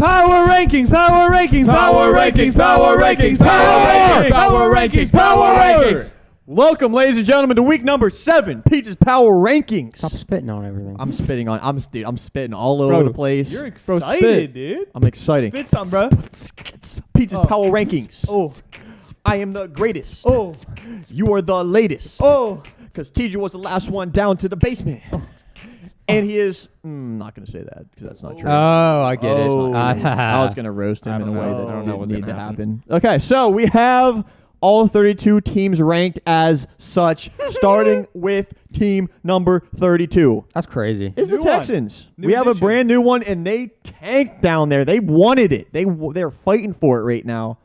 Power rankings, power rankings, power rankings, power rankings, power rankings. Welcome, ladies and gentlemen, to week number 7, Peach's Power Rankings. Stop spitting on everything. I'm spitting all over the place. You're excited, dude. I'm excited. Spit some, bro. Peach's Power Rankings. Oh. I am the greatest. Oh. You are the latest. Oh. Because TJ was the last one down to the basement. And he is... not going to say that, because that's not true. Oh, I get it. I was going to roast him in a way that I don't know didn't what's need gonna to happen. Okay, so we have all 32 teams ranked as such, starting with team number 32. That's crazy. It's the New one. Texans. New We have a addition. brand new one, and they tanked down there. They wanted it. They're fighting for it right now.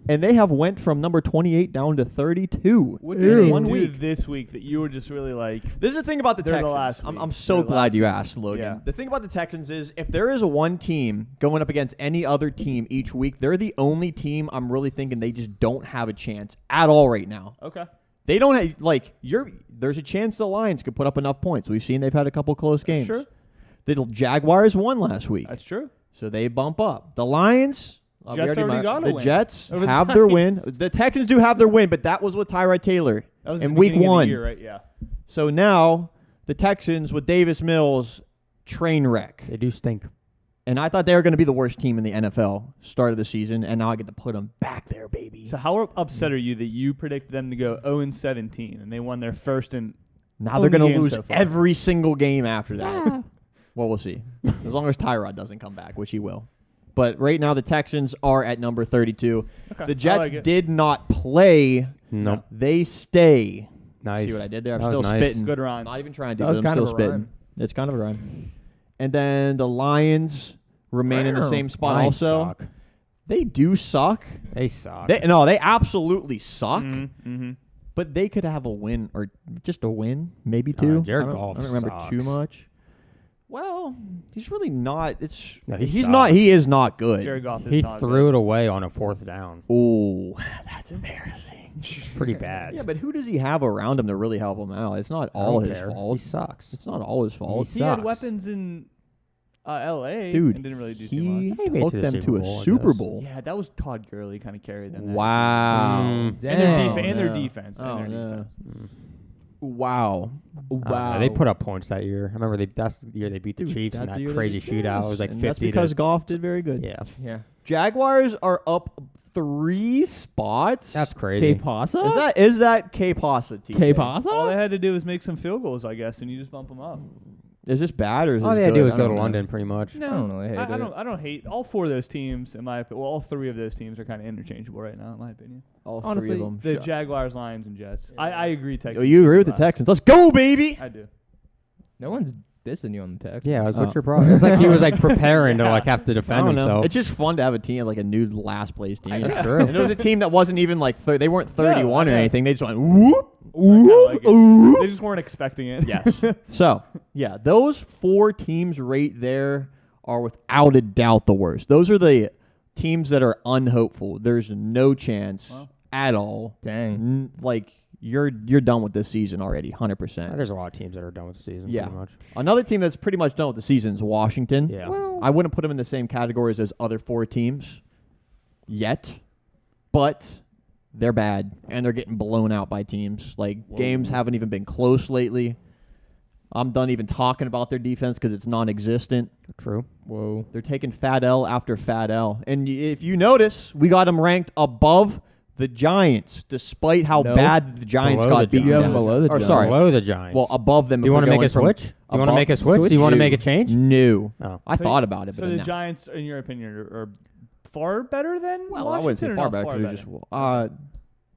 And they have went from number 28 down to 32 What in did they 1 do week. this week that you were just really like? This is the thing about the They're the Texans. last I'm week. so They're the glad last you week. asked, Logan. Yeah. The thing about the Texans is if there is a one team going up against any other team each week, they're the only team I'm really thinking they just don't have a chance at all right now. Okay. They don't have, there's a chance the Lions could put up enough points. We've seen they've had a couple close games. True. The Jaguars won last week. That's true. So they bump up. The Lions... we Jets already got a the win Jets over the have their win. Giants. The Texans do have their win, but that was with Tyrod Taylor That was in the week beginning of the 1. year, right? Yeah. So now the Texans with Davis Mills, train wreck. They do stink. And I thought they were going to be the worst team in the NFL start of the season, and now I get to put them back there, baby. So how upset are you that you predicted them to go 0-17 and they won their first and Now they're going to game lose so far. every single game after that. Well, we'll see. As long as Tyrod doesn't come back, which he will. But right now the Texans are at number 32. Okay, The Jets I like it. did not play. Nope. They stay. Nice. See what I did there? I'm That was still nice. spitting. Good rhyme. Not even trying to, That was but I'm kind still of a spitting. rhyme. It's kind of a rhyme. And then the Lions remain in the same spot Lions also. suck. They do suck. They suck. They absolutely suck. Mm-hmm. But they could have a win or just a win, maybe two. Jared I Goff don't remember too sucks. much. Well, he's really not. No, he he's sucks. not. He is not good. Jared Goff is He not threw good. it away on a 4th down. Oh, that's embarrassing. It's pretty bad. Yeah, but who does he have around him to really help him out? It's not I all don't his care. fault. He sucks. It's not all his fault. He had sucks. weapons in L.A. Dude, and didn't really do he too much. He made took it to the them Super to Bowl, a I Super guess. Bowl. Yeah, that was Todd Gurley kind of carried them. that Wow. Mm. season. And their, Dang. and their No. defense. Oh, and their no. defense. Wow. They put up points that year. I remember that's the year they beat the Dude, Chiefs in that's that the year they crazy beat shootout. It us. was like And 50 that's because to, Goff did very good. Yeah. Yeah. Jaguars are up 3 spots. That's crazy. K-Pasa? Is that K-Pasa, TJ? K-Pasa? All they had to do was make some field goals, I guess, and you just bump them up. Is this bad or is All this they had to good? do was I go don't to know. London, pretty much. No, I don't really hate I it. don't hate all 4 of those teams. In my opinion, well, all 3 of those teams are kind of interchangeable right now, in my opinion. All Honestly, 3 of them. The Jaguars, Lions, and Jets. I agree. Texans. Oh, you agree with the last. Texans? Let's go, baby. I do. No one's dissing you on the text. Yeah, like, Oh. what's your problem? It's like he was like preparing to like have to I defend don't know. himself. It's just fun to have a team like a new last place team. That's true. And it was a team that wasn't even like they weren't 31 or yeah. anything. They just went whoop, I kinda whoop, like it. whoop. They just weren't expecting it. Yes. So, yeah, those 4 teams right there are without a doubt the worst. Those are the teams that are unhopeful. There's no chance Wow. at all. Dang. Like you're done with this season already, 100%. There's a lot of teams that are done with the season. Yeah. Pretty much. Another team that's pretty much done with the season is Washington. Yeah. I wouldn't put them in the same categories as other 4 teams yet, but they're bad and they're getting blown out by teams. Like games haven't even been close lately. I'm done even talking about their defense because it's non-existent. True. Whoa. They're taking fat L after fat L. And if you notice, we got them ranked above the Giants, despite how No. bad the Giants Below got the beaten You have down. them below the Or Giants. sorry, Below the Giants. well, above them. do you want to make a switch? Do you want to make a switch? Do you want to make a change? No. Oh. I thought about it, So but the no. Giants, in your opinion, are far better than Well, Washington? I wouldn't say or far not back. far They're better? just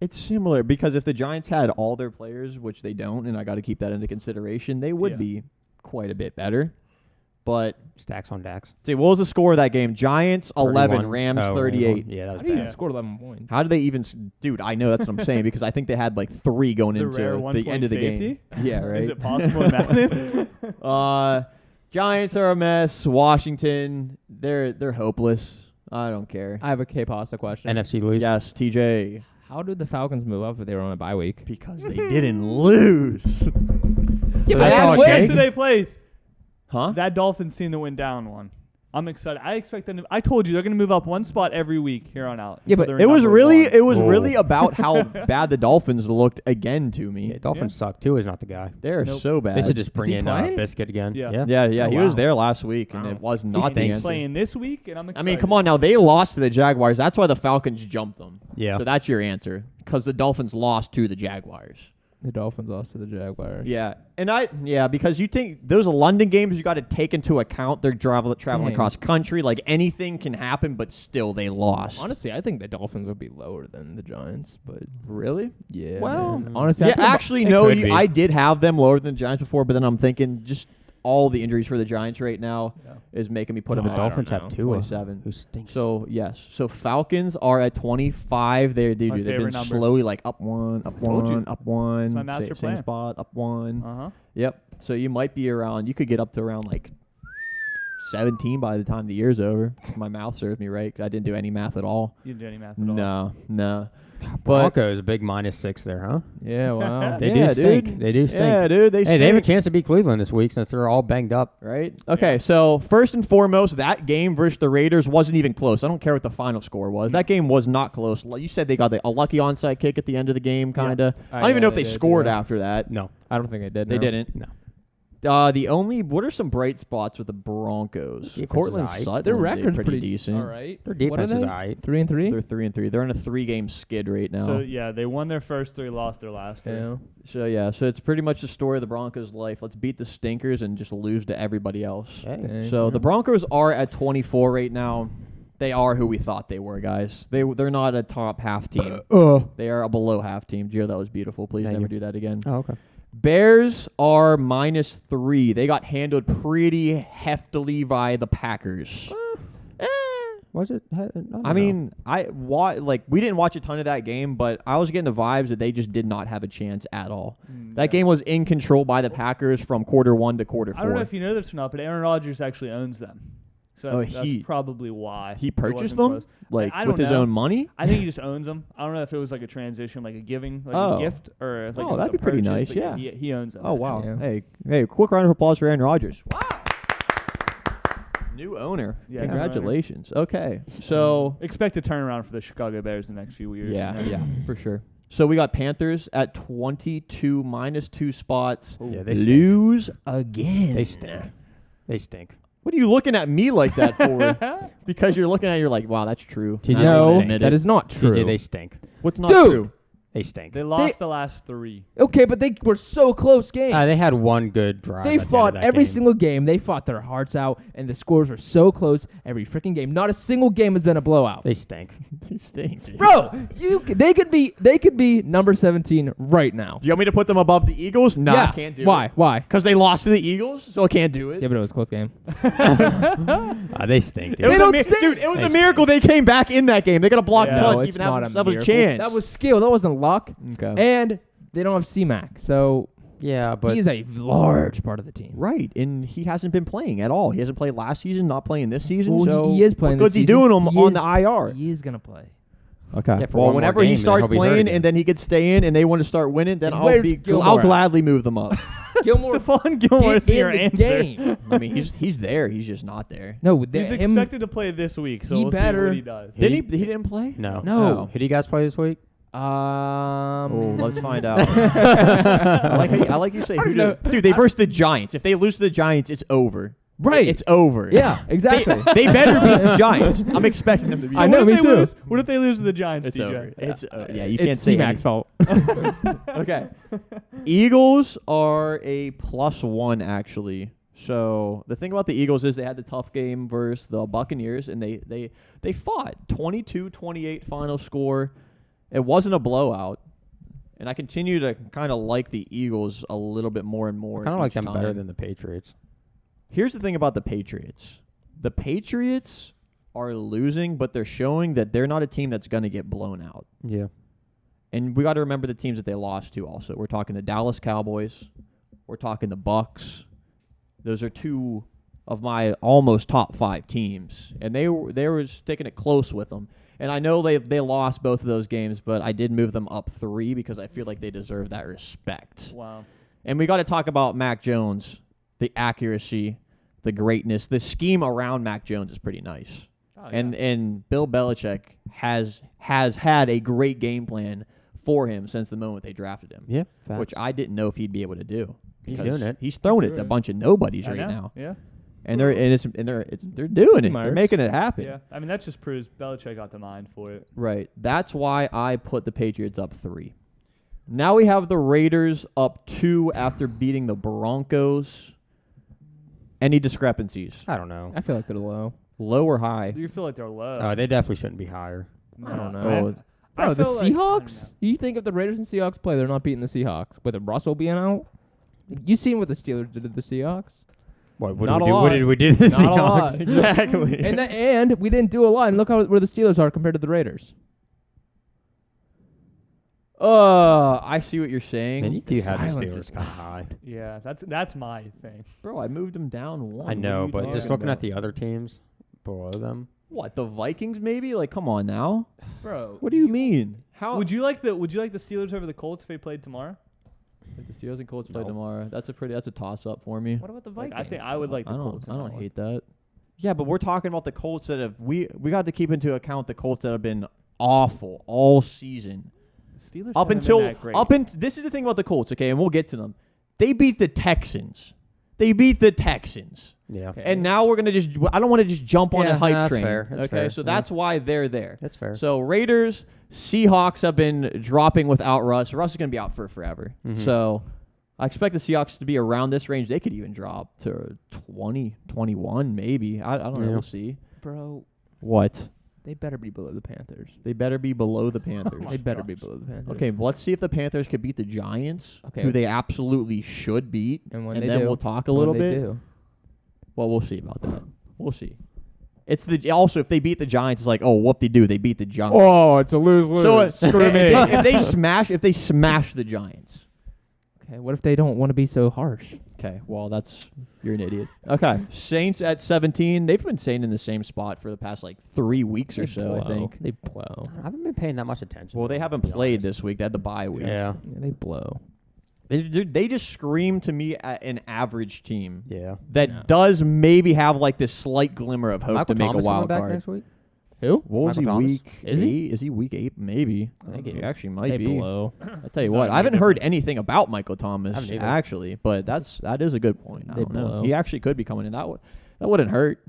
it's similar because if the Giants had all their players, which they don't, and I got to keep that into consideration, they would Yeah. be quite a bit better. But Stacks on Dax. see, what was the score of that game? Giants 11, 31. Rams Oh, 38. Yeah, that was How do you bad. even score 11 points? How did they even? Dude, I know that's what I'm saying because I think they had like 3 going The into rare the 1-point end of the safety? game. Yeah, right. Is it possible in Madden? Giants are a mess. Washington, they're hopeless. I don't care. I have a K-Pasa question. NFC lose. Yes, TJ. How did the Falcons move up if they were on a bye week? Because they didn't lose. So but that's that all it wins takes? Today plays Huh? that Dolphins team that went down one. I'm excited. I expect them to. I told you they're going to move up one spot every week here on out. Yeah, until but they're It was number really, one. it was Whoa. really about how bad the Dolphins looked again to me. Yeah, Dolphins suck too. Is not the guy. They're Nope. so bad. They should just Is bring he in playing? Biscuit again. Yeah. Yeah, Oh, he was wow. there last week, and Wow. it was He's not the answer. playing this week, and I'm I excited. mean, come on now. They lost to the Jaguars. That's why the Falcons jumped them. Yeah. So that's your answer, because the Dolphins lost to the Jaguars. The Dolphins lost to the Jaguars. Yeah, because you think those London games you got to take into account. They're traveling Dang. across country. Like anything can happen, but still they lost. Honestly, I think the Dolphins would be lower than the Giants, but Really? yeah. Well, man. Honestly, I Yeah, think actually, it no. could be. I did have them lower than the Giants before, but then I'm thinking just all the injuries for the Giants right now Yeah. is making me put the them at Dolphins don't have know. Tua, 27. who stinks. So yes, so Falcons are at 25. They've My been favorite number. slowly like up one, up Told you. one, up one. It's my master same plan. spot, up one. Uh-huh. Yep. So you might be around. You could get up to around like 17 by the time the year's over. If my math serves me right. 'Cause I didn't do any math at all. You didn't do any math at all. No. But Broncos a big -6 there, huh? Yeah, wow. They Yeah, do stink. dude. They do stink. yeah, dude. They Hey, they have a stink. chance to beat Cleveland this week since they're all banged up. Right? Okay, so first and foremost, that game versus the Raiders wasn't even close. I don't care what the final score was. That game was not close. You said they got a lucky onside kick at the end of the game, kind of. I don't even know if they scored after that. No, I don't think they did. They no. didn't. no. What are some bright spots with the Broncos? Defense is Cortland aight. Sutton, Their did record's pretty decent. All right. Their What are defense is they? aight. 3-3. They're 3-3. They're on a 3-game skid right now. So yeah, they won their first three, lost their last three. Yeah. So it's pretty much the story of the Broncos' life. Let's beat the stinkers and just lose to everybody else. Hey. Dang. So the Broncos are at 24 right now. They are who we thought they were, guys. They're not a top half team. They are a below half team. Gio, that was beautiful. Please Thank never you. do that again. Oh, okay. Bears are -3. They got handled pretty heftily by the Packers. Was it? I mean, we didn't watch a ton of that game, but I was getting the vibes that they just did not have a chance at all. That game was in control by the Packers from quarter 1 to quarter 4. I don't know if you know this or not, but Aaron Rodgers actually owns them. So Oh, that's probably why. he it purchased wasn't them close. like I with don't his know. own money. I think he just owns them. I don't know if it was like a transition, like a giving, like Oh. a gift, or if like Oh, it was that'd a be pretty purchase, nice, but yeah. he owns them. Oh wow! Yeah. Hey! Quick round of applause for Aaron Rodgers. Wow! New owner. Yeah, new Congratulations. Okay, so Expect a turnaround for the Chicago Bears in the next few years. yeah, for sure. So we got Panthers at 22, -2 spots. Yeah, they stink. Lose again. They stink. They stink. What are you looking at me like that for? Because you're looking at it, you're like, wow, that's true. TJ, Now No, they admit that it. is not true. TJ, they stink. What's not Dude! true? They stink. They lost the last three. Okay, but they were so close games. They had one good drive. They at the end fought of that every game. single game. They fought their hearts out, and the scores were so close every freaking game. Not a single game has been a blowout. They stink. They stink. Bro, they could be number 17 right now. Do you want me to put them above the Eagles? No, yeah. I can't do Why? it. Why? Because they lost to the Eagles, so I can't do it. Yeah, but it was a close game. They stink, It dude. was They a don't stink. Dude, it was They a miracle they came back in that game. They got a blocked Yeah. punt, No, it's even not have a themselves a miracle. chance. That was skill. That wasn't luck. okay. And they don't have C-Mac, so Yeah, but he is a large part of the team. Right, and he hasn't been playing at all. He hasn't played last season, not playing this season. Well, so he is playing what this good's he season. doing He on is- the IR? He is going to play. Okay. Yeah, for well, one more whenever game, he then starts he'll be hurt playing again. and then he could stay in and they want to start winning, then And I'll where's Gilmore I'll at? gladly move them up. Gilmore, Stephon Gilmore's get your in the answer. game. I mean, he's there. He's just not there. No, He's him. expected to play this week, so He we'll better. see what he does. Did he? He didn't play. no. No. Who do you guys play this week? Oh, let's find out. I like you say. I Who don't know. dude, they versus the Giants. If they lose to the Giants, it's over. Right. It's over. Yeah, exactly. They better beat the Giants. I'm expecting them to beat. I know, what me if they too. Lose, what if they lose to the Giants, It's TJ? over. It's you can't It's say C-Mac's fault. Okay. Eagles are a +1 actually. So the thing about the Eagles is they had the tough game versus the Buccaneers, and they fought 22-28 final score. It wasn't a blowout, and I continue to kind of like the Eagles a little bit more and more. Kind of like each them better time. than the Patriots. Here's the thing about the Patriots. The Patriots are losing, but they're showing that they're not a team that's going to get blown out. Yeah. And we got to remember the teams that they lost to also. We're talking the Dallas Cowboys. We're talking the Bucs. Those are two of my almost top 5 teams. And they were sticking it close with them. And I know they lost both of those games, but I did move them up 3 because I feel like they deserve that respect. Wow. And we got to talk about Mac Jones, the accuracy, the greatness. The scheme around Mac Jones is pretty nice. Oh, And Bill Belichick has had a great game plan for him since the moment they drafted him. Yeah, Which I didn't know if he'd be able to do. He's because doing it. He's throwing it to a Right. bunch of nobodies I right know. now, Yeah. and they're doing it. They're Myers. making it happen. Yeah. I mean, that just proves Belichick got the mind for it. Right. That's why I put the Patriots up 3. Now we have the Raiders up 2 after beating the Broncos. Any discrepancies? I don't know. I feel like they're low. Low or high? Do you feel like they're low? Oh, they definitely shouldn't be higher. I don't know. Oh, Bro, the feel like- I don't Seahawks? know. You think if the Raiders and Seahawks play, they're not beating the Seahawks with Russell being out? You seen what the Steelers did to the Seahawks? What Not did a we do? lot. What did we do to the Not a Seahawks? lot. exactly. And we didn't do a lot. And look where the Steelers are compared to the Raiders. I see what you're saying. Man, you do have the silence is Steelers kind of high. Yeah, that's my thing. Bro, I moved them down 1. I know, What are you but just talking looking at about? the other teams below them. What, the Vikings maybe? Like, come on now. Bro. What do you mean? How Would you like the Steelers over the Colts if they played tomorrow? Like the Steelers and Colts play No. tomorrow? That's a toss up for me. What about the Like, Vikings? I think I would like the I Colts. don't in that one. hate that. Yeah, but we're talking about the Colts that have we got to keep into account the Colts that have been awful all season. The Steelers Up haven't been until that great. this is the thing about the Colts, okay, and we'll get to them. They beat the Texans. Yeah. Okay. And now we're going to I don't want to just jump on Yeah, the hype that's train. fair. That's okay, fair. so Yeah. that's why they're there. That's fair. So Raiders, Seahawks have been dropping without Russ. Russ is going to be out for forever. Mhm. So I expect the Seahawks to be around this range. They could even drop to 20, 21 maybe. I don't know. Yeah. We'll see. Bro, What? they better be below the Panthers. They better be below the Panthers. They better be below the Panthers. Okay, well, let's see if the Panthers could beat the Giants, Okay. who they absolutely should beat. And when and they then do, we'll talk a when little they bit. do. Well, we'll see about that. We'll see. It's also if they beat the Giants, it's like, oh, whoop de do, they beat the Giants. Oh, it's a lose-lose. So Screw me. if they smash the Giants. Okay, what if they don't want to be so harsh? Okay, well you're an idiot. Okay, Saints at 17. They've been staying in the same spot for the past like 3 weeks or so, I think. They blow. I haven't been paying that much attention. Well, they to haven't be played honest. this week. They had the bye week. Yeah. Yeah, they blow. They just scream to me at an average team Yeah. that No. does maybe have like this slight glimmer of hope Michael to make Thomas a wild coming back card. next week? Who? What was Michael he, Thomas? week Is he? 8? Is he week 8? Maybe. I think He he is. actually might They be. blow. I tell you He's what, not I haven't any heard different. anything about Michael Thomas haven't either. actually, but that is a good point. I They don't know. blow. He actually could be coming in. That wouldn't hurt.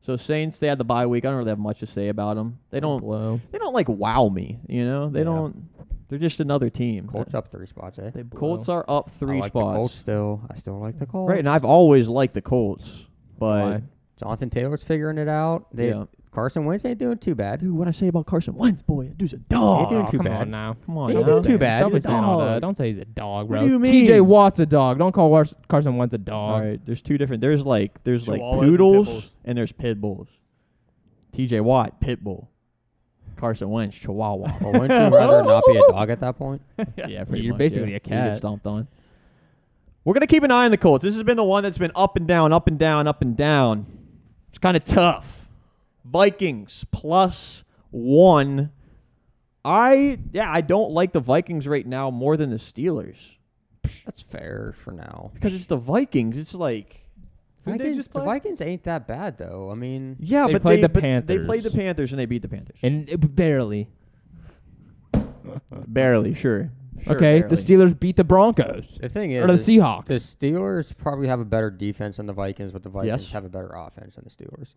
So Saints, they had the bye week. I don't really have much to say about them. They don't blow. like wow me. You know, they Yeah. don't. They're just another team. Colts up 3 spots, eh? They blow. Colts are up 3 I like spots. the Colts still. I still like the Colts. Right, and I've always liked the Colts, but Why? Jonathan Taylor's figuring it out. yeah. Carson Wentz ain't doing too bad. Dude, what I say about Carson Wentz, boy, that dude's a dog. Ain't doing too come bad. on now. Come on, He now. ain't doing too bad. Don't be He's a saying all that. dog. Don't say he's a dog, What bro. do you TJ mean? Watt's a dog. Don't call Carson Wentz a All dog. right, there's two different. There's like Chihuahuas and poodles pit bulls. and there's pit bulls. TJ Watt, pit bull. Carson Wentz, Chihuahua. Well, wouldn't you rather not be a dog at that point? yeah, pretty You're much, basically yeah. a You get cat. stomped on. We're gonna keep an eye on the Colts. This has been the one that's been up and down, up and down, up and down. It's kind of tough. Vikings +1. I don't like the Vikings right now more than the Steelers That's fair for now. because it's the Vikings. It's like Who'd they just The play? Vikings ain't that bad though. I mean, yeah, They but played the They Panthers. played the Panthers and they beat the Panthers. And barely. Barely, sure. Okay, barely. the Steelers beat the Broncos. the thing Or the is, Seahawks. the Steelers probably have a better defense than the Vikings, but the Vikings Yes. have a better offense than the Steelers.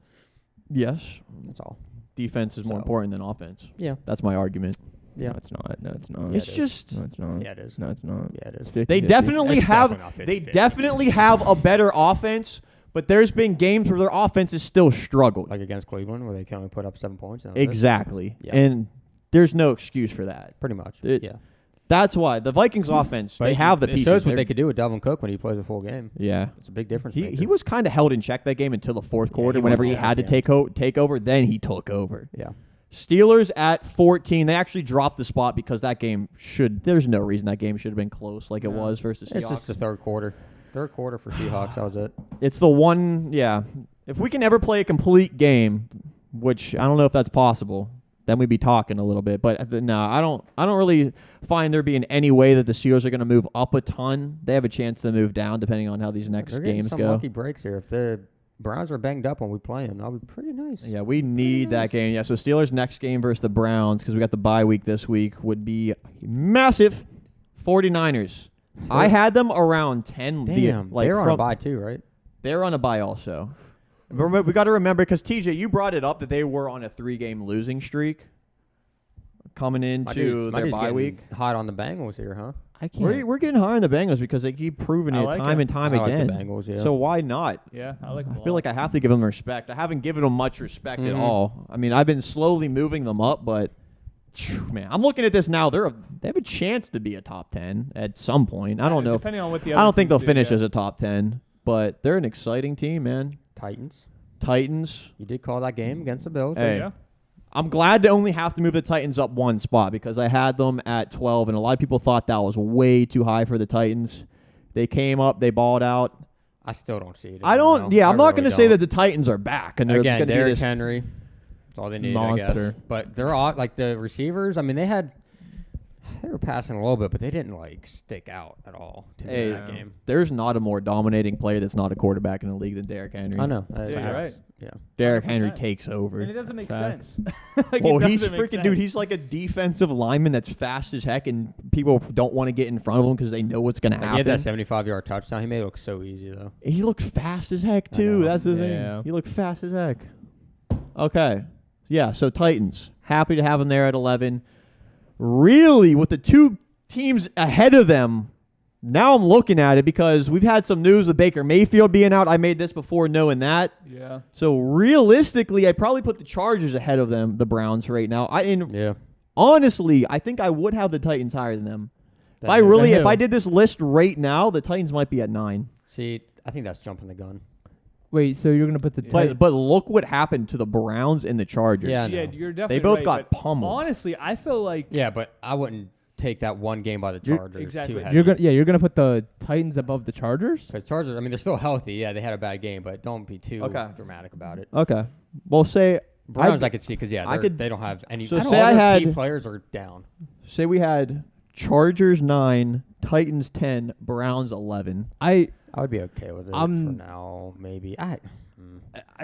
Yes, That's all. defense is more So- important than offense. Yeah. That's my argument. Yeah. No, it's not. No, it's not. Yeah, It's it is. just No, it's not. Yeah, it is. No, it's not. Yeah, it It's is. 50-50. they definitely It's have definitely not they 50-50. definitely have a better offense, but there's been games where their offense has still struggled. Like against Cleveland, where they can only put up 7 points. and that was it. Exactly. Yeah. And there's no excuse for that. Pretty much. It- yeah. That's why the Vikings offense, they have the it pieces. shows what They're- they could do with Dalvin Cook when he plays a full game. Yeah. It's a big difference. He maker. was kind of held in check that game until the fourth Yeah, quarter. he Whenever was he had to bad, take over, then he took over. Yeah. Steelers at 14. They actually dropped the spot because that game there's no reason that game should have been close like it No. was versus It's Seahawks. just the third quarter. Third quarter for Seahawks. That was it. It's the one, yeah. If we can ever play a complete game, which I don't know if that's possible, then we'd be talking a little bit. But no, I don't really find there being any way that the Steelers are going to move up a ton. They have a chance to move down depending on how these next They're getting games some go. lucky breaks here. If Browns are banged up when we play them. That'll be pretty nice. Yeah, we need that game. Yeah, so Steelers' next game versus the Browns, because we got the bye week this week, would be massive. 49ers. I had them around 10. Damn, they're on a bye too, right? They're on a bye also. We got to remember, because TJ, you brought it up that they were on a 3-game losing streak coming into their bye week. Hot on the Bengals here, huh? I can't. We're getting high on the Bengals because they keep proving it time and time again. Like the Bengals, yeah. So why not? Yeah, I like them. I feel like I have to give them respect. I haven't given them much respect at all. I mean, I've been slowly moving them up, but man, I'm looking at this now. They have a chance to be a top 10 at some point. I don't know. Depending on what the I don't think they'll teams finish do, as a top 10, but they're an exciting team, man. Titans. You did call that game against the Bills. Hey, yeah. I'm glad to only have to move the Titans up one spot because I had them at 12, and a lot of people thought that was way too high for the Titans. They came up, they balled out. I still don't see it. I don't. Yeah, I'm not going to say that the Titans are back and they're again. going to be Derrick this Henry. That's all they need, monster. I guess. But they're all like the receivers. I mean, they were passing a little bit, but they didn't like stick out at all to me in that game. There's not a more dominating player that's not a quarterback in the league than Derrick Henry. I know. Yeah, you're right. Yeah. Derrick Henry 100%. takes over. And it doesn't make Facts. sense. Like, Well, it he's doesn't make freaking, sense. dude. He's like a defensive lineman that's fast as heck, and people don't want to get in front of him because they know what's going to He happen. had that 75-yard touchdown. He made it look so easy, though. He looks fast as heck, too. know. That's the Yeah. thing. He looked fast as heck. Okay. Yeah, so Titans. Happy to have them there at 11. Really, with the two teams ahead of them, now I'm looking at it because we've had some news with Baker Mayfield being out. I made this before knowing that. Yeah. So realistically, I'd probably put the Chargers ahead of them, the Browns right now. Honestly, I think I would have the Titans higher than them. If I did this list right now, the Titans might be at 9. See, I think that's jumping the gun. Wait, so you're gonna put the But look what happened to the Browns and the Chargers. Yeah, Yeah, know. you're definitely They both right, got but pummeled. Honestly, I feel like Yeah, but I wouldn't take that one game by the Chargers exactly. too heavy. you're gonna put the Titans above the Chargers. Because Chargers, I mean, they're still healthy. Yeah, they had a bad game, but don't be too dramatic about it. Okay. Well, say Browns, I could see because they don't have any. So all say I their had key players are down. Say we had Chargers 9, Titans 10, Browns 11. I would be okay with it for I'm- now. Maybe I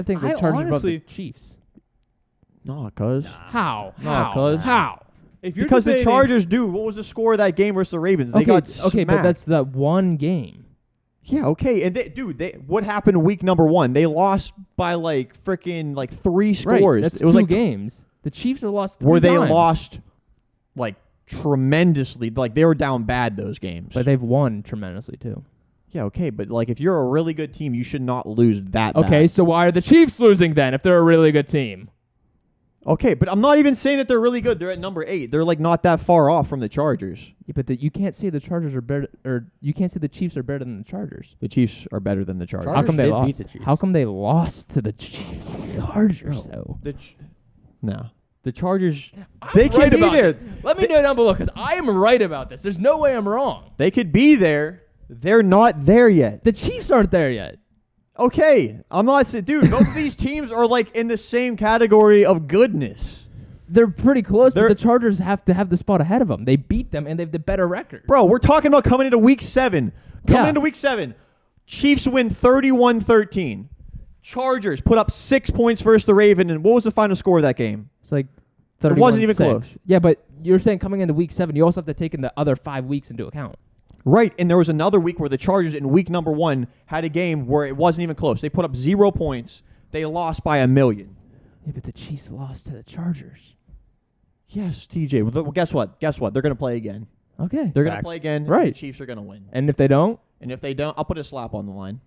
think the I Chargers above the honestly- Chiefs. No, cuz. How? No, cuz. How? if you're Because the debating- Chargers, dude, what was the score of that game versus the Ravens? They got but smacked. that's that one game. Yeah, okay. And what happened week number 1? They lost by like freaking like 3 scores. Right, that's it was two like games. The Chiefs are lost. where 3 they times. lost like tremendously. Like they were down bad those games. but they've won tremendously too. yeah, okay, but like if you're a really good team, you should not lose that Okay, bad. so why are the Chiefs losing then if they're a really good team? Okay, but I'm not even saying that they're really good. They're at number 8. They're like not that far off from the Chargers. Yeah, but you can't say the Chargers are better, or you can't say the Chiefs are better than the Chargers. The Chiefs are better than the Chargers. How come they did lost? beat the Chiefs. How come they lost to the Chargers though? No. The Chargers, I'm they can right be about there. this. Let me know down below because I am right about this. There's no way I'm wrong. They could be there. They're not there yet. The Chiefs aren't there yet. Okay, I'm not saying, dude, both of these teams are like in the same category of goodness. They're pretty close, They're- but the Chargers have to have the spot ahead of them. They beat them, and they have the better record. Bro, we're talking about coming into week 7. Coming Yeah. into week 7, Chiefs win 31-13. Chargers put up 6 points versus the Ravens, and what was the final score of that game? It's like It wasn't even 31-6. close. Yeah, but you're saying coming into week 7, you also have to take in the other 5 weeks into account. Right, and there was another week where the Chargers in week number 1 had a game where it wasn't even close. They put up 0 points. They lost by 1 million. Yeah, but the Chiefs lost to the Chargers. Yes, TJ. Well, guess what? Guess what? They're going to play again. Okay. They're going to Facts. play again. Right. And the Chiefs are going to win. And if they don't? And if they don't, I'll put a slap on the line.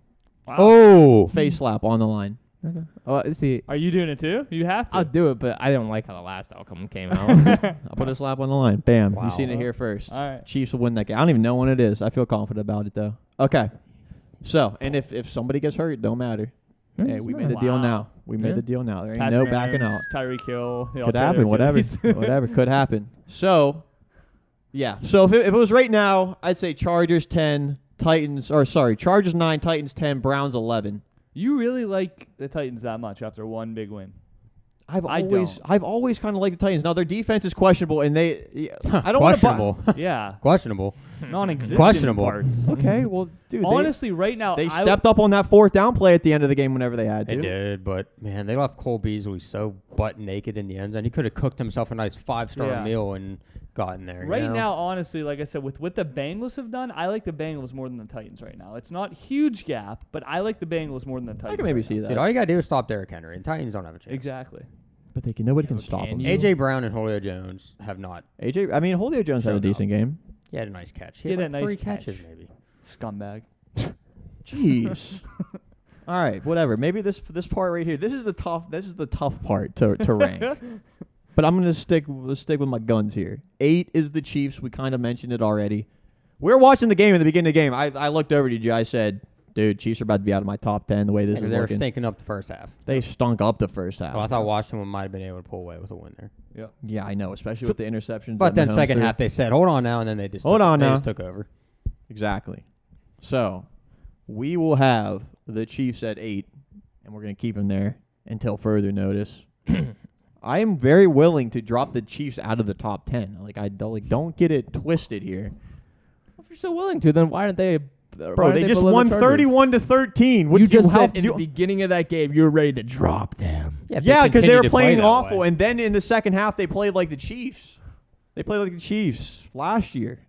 Wow. Oh, Face slap on the line. Okay. Well, see, Are you doing it too? You have to. I'll do it, but I don't like how the last outcome came out. I'll put a slap on the line. Bam. Wow. You've seen it here first. All right. Chiefs will win that game. I don't even know when it is. I feel confident about it, though. Okay. So, and if somebody gets hurt, it don't matter. Hey, we made the deal Wow. now. We made Yeah. the deal now. There ain't Patrick no backing Mahomes, out. Tyreek Hill. the Could happen. alternative Whatever. Achilles. Whatever. Could happen. So, yeah. So if it was right now, I'd say Chargers 10, Chargers 9, Titans 10, Browns 11. You really like the Titans that much after one big win? I've I always kind of liked the Titans. Now their defense is questionable, and I don't want to questionable. Yeah. Questionable. non-existent Questionable. parts. Okay, well, dude, Honestly, right now, they stepped up on that fourth down play at the end of the game whenever they had to. They did, but man, they left Cole Beasley so butt naked in the end zone. He could have cooked himself a nice 5-star Yeah. meal and gotten there. Right you know? now, honestly, like I said, with what the Bengals have done, I like the Bengals more than the Titans right now. It's not huge gap, but I like the Bengals more than the Titans. I can maybe right see now. that. Dude, all you gotta do is stop Derrick Henry, and Titans don't have a chance. Exactly. But nobody can Yeah, stop can him. you? AJ Brown and Julio Jones have not. AJ, I mean, Julio Jones had a Showed decent game. He had a nice catch. He had like that nice 3 catch. catches maybe. Scumbag. Jeez. All right, whatever. Maybe this part right here. This is the tough part to rank. But I'm gonna stick with my guns here. 8 is the Chiefs. We kind of mentioned it already. We were watching the game at the beginning of the game. I looked over to you. I said, "Dude, Chiefs are about to be out of my top 10." The way this is They were looking, stinking up the first half. they stunk up the first half. Well, I thought Washington might have been able to pull away with a win there. Yeah, I know, especially with the interceptions. But that then Mahomes second threw. half they said, "Hold on now," and then they just Hold on they now. just took over. Exactly. So, we will have the Chiefs at 8, and we're going to keep them there until further notice. I am very willing to drop the Chiefs out of the top 10. Don't get it twisted here. If you're so willing to, then why aren't they? Bro, they just won 31-13. You just said in the beginning of that game you were ready to drop them. Yeah, because they were playing awful, and then in the second half they played like the Chiefs. They played like the Chiefs last year.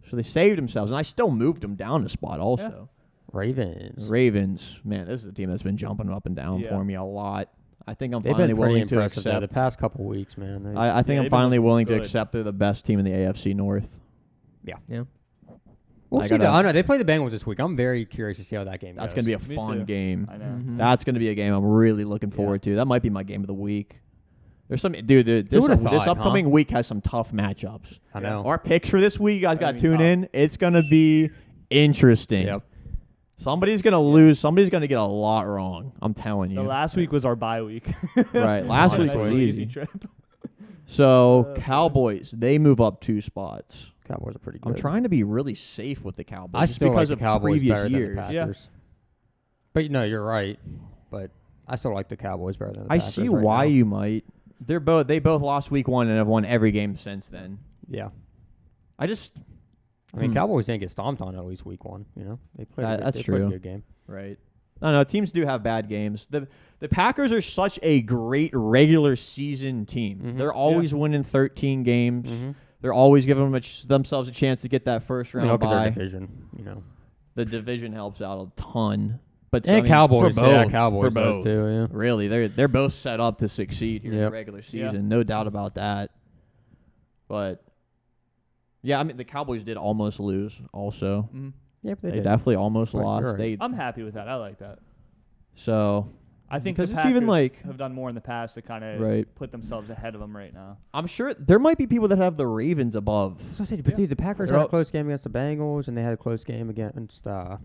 So they saved themselves, and I still moved them down a spot also. Ravens, man, this is a team that's been jumping up and down for me a lot. I think I'm They've finally been pretty willing to impressive accept. the past couple weeks, man. I think I'm they've finally been willing to good. accept they're the best team in the AFC North. Yeah. We'll I see. gotta- I know they play the Bengals this week. I'm very curious to see how that game That's goes. going to be a Me fun too. game. I know. Mhm. That's going to be a game I'm really looking forward to. That might be my game of the week. There's some dude. This would've thought, upcoming week has some tough matchups. I know. Our picks for this week, you guys got to Gonna be tune in. It's going to be interesting. Yep. Somebody's going to lose. Somebody's going to get a lot wrong. I'm telling you. The last week was our bye week. Right. Last week Nice was little easy. trip. So Cowboys, they move up 2 spots. Cowboys are pretty good. I'm trying to be really safe with the Cowboys. I just still because like the of Cowboys previous better years. than the Packers. But no, you're right. But I still like the Cowboys better than the I Packers. see right why now. you might. They both lost week 1 and have won every game since then. Yeah. I mean, Cowboys didn't get stomped on at least week 1. You know, they played. That's they played true. a good game. right. No, teams do have bad games. The Packers are such a great regular season team. Mhm. They're always winning 13 games. Mm-hmm. They're always giving themselves a chance to get that first round Look at their bye. division. You know. The division helps out a ton. But And Cowboys. for both, Yeah, Cowboys for both. does too. Yeah. Really, they're both set up to succeed here in the Yep. regular Yeah. season, no doubt about that. But yeah, I mean the Cowboys did almost lose. Also, Mhm. Yeah, but they did. definitely almost Right, lost. you're right. They I'm happy with that. I like that. so I think Because the it's Packers even like- have done more in the past to kind of right. put themselves ahead of them right now. I'm sure there might be people that have the Ravens above. So I said, but Yeah. dude, the Packers They're had a all- close game against the Bengals, and they had a close game against, well,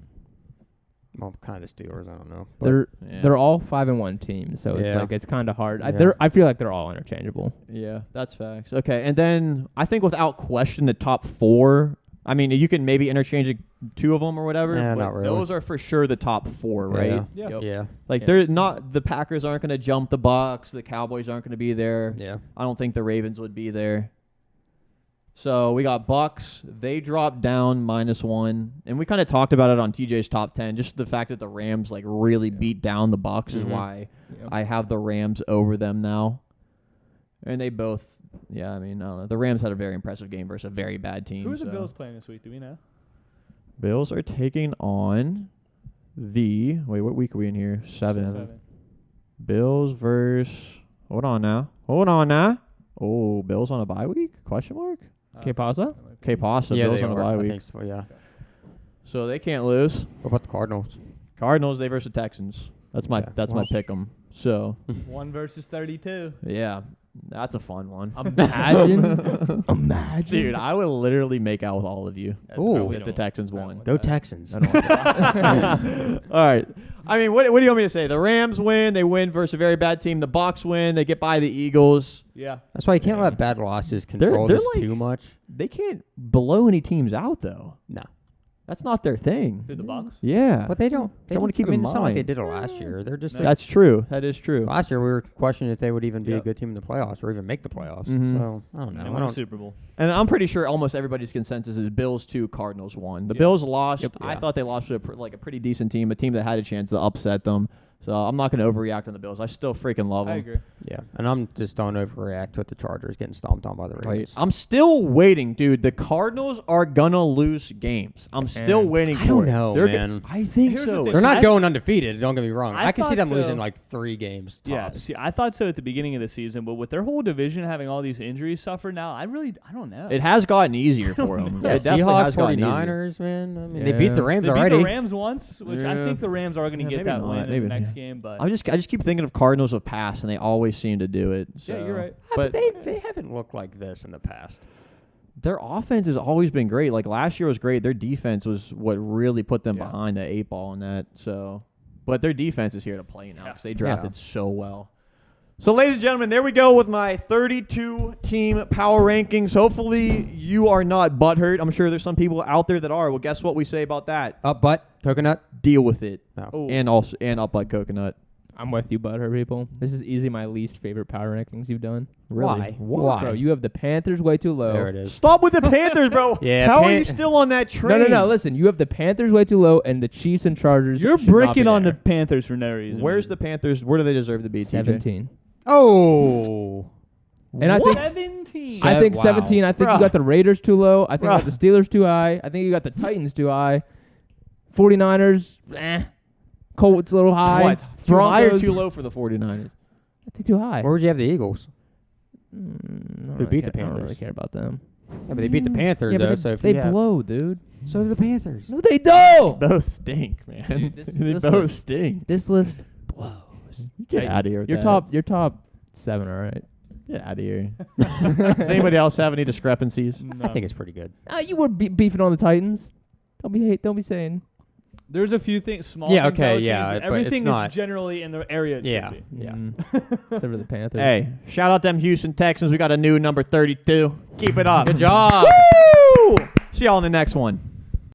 kind of the Steelers. I don't know. But They're all 5-1 teams, so it's Yeah. like it's kind of hard. Yeah. I feel like they're all interchangeable. Yeah, that's facts. Okay, and then I think without question the top 4. I mean, you can maybe interchange 2 of them or whatever. Yeah, but not really. Those are for sure the top 4, right? Yeah. Yep. Yeah. Like Yeah. they're not. The Packers aren't going to jump the Bucs. The Cowboys aren't going to be there. Yeah. I don't think the Ravens would be there. So we got Bucs. They dropped down -1, and we kind of talked about it on TJ's top 10. Just the fact that the Rams like really beat down the Bucs is Mhm. why Yep. I have the Rams over them now. And they both, yeah. I mean, I don't know. The Rams had a very impressive game versus a very bad team. Who are the so. Bills playing this week? Do we know? Bills are taking on the. Wait, what week are we in here? 7. Bills versus. Hold on now. Oh, Bills on a bye week? Question mark. Okay, pause. Okay, pasta. Yeah, Bills they on a are. bye I week. think so, yeah. So they can't lose. What about the Cardinals? Cardinals, they versus Texans. That's my Yeah. my pick 'em. So 1 versus 32. yeah, that's a fun one. Imagine. Dude, I would literally make out with all of you Ooh. if the Texans won. Go Texans. I don't want that. All right. I mean, what do you want me to say? The Rams win. They win versus a very bad team. The Bucs win. They get by the Eagles. Yeah. That's why you can't let bad losses control they're this like- too much. They can't blow any teams out though. No. That's not their thing. Through the Bucs. Yeah. But they don't. I wanna keep in It's not like they mind. did it last year. They're just. No. That's true. That is true. Last year we were questioning if they would even be a Yep. good team in the playoffs or even make the playoffs. Mhm. So I don't know. They I won a don't, Super Bowl. And I'm pretty sure almost everybody's consensus is Bills 2, Cardinals 1. The Yep. Bills lost. Yep. I Yeah. thought they lost to a pretty decent team, a team that had a chance to upset them. So I'm not going to overreact on the Bills. I still freaking love them. I agree. yeah, and I'm just don't overreact with the Chargers getting stomped on by the Right. Ravens. I'm still waiting, dude. The Cardinals are gonna lose games. I'm still Man. waiting I for don't it. know, They're man. I think Here's the so. thing. They're not I- going undefeated. Don't get me wrong. I I can see thought them losing so. like 3 games. Yeah, tops. see, I thought so at the beginning of the season, but with their whole division having all these injuries suffered now, I don't know. It has gotten easier for them. Yeah, It definitely Seahawks, has gotten easier. 49ers, man. I mean, they Yeah. beat the Rams They beat already. the Rams once, which I Yeah. think the Rams are going to Yeah, get maybe that not, win in maybe the next not. game. But I just keep thinking of Cardinals of past, and they always seem to do it. So. yeah, you're right. But they haven't looked like this in the past. Their offense has always been great. Like last year was great. Their defense was what really put them Yeah. behind the 8 ball in that. So, but their defense is here to play now because they drafted so well. So, ladies and gentlemen, there we go with my 32 team power rankings. Hopefully, you are not butthurt. I'm sure there's some people out there that are. Well, guess what we say about that? Up butt, coconut. Deal with it, No. Oh, and up like coconut. I'm with you, butthurt people. This is easily my least favorite power rankings you've done. Really? Why? Bro, you have the Panthers way too low. There it is. Stop with the Panthers, bro. Yeah, How are you still on that train? No. Listen, you have the Panthers way too low, and the Chiefs and Chargers. you're should not bricking be on the there. Panthers for no reason. Where's the Panthers? Where do they deserve to be? TJ? 17. Oh. And I think 17? I- I think Wow. 17. I think Bruh. you got the Raiders too low. I think you got Bruh. the Steelers too high. I think you got the Titans too high. 49ers, Colts a little high. What? Too high or Broncos, too low for the 49ers? I think too high. Where would you have the Eagles? I don't Who beat the care- I don't really Panthers? care about them. Yeah, but they beat the Panthers Yeah, though. but So if they you have, blow, dude. so do the Panthers. No, they don't. Both stink, man. Dude, this- they this both list- stink. This list blows. Get Hey, out of here. With Your that. your top 7, all right. Get out of here. Does anybody else have any discrepancies? I think it's pretty good. You were beefing on the Titans. Don't be saying. There's a few things, small Yeah, things I okay, would yeah, change, but but it's everything not- is generally in the area it Yeah. should be. Yeah. Except for the Panthers. Hey, shout out them Houston Texans. We got a new number 32. Keep it up. Good job. Woo! See y'all in the next one.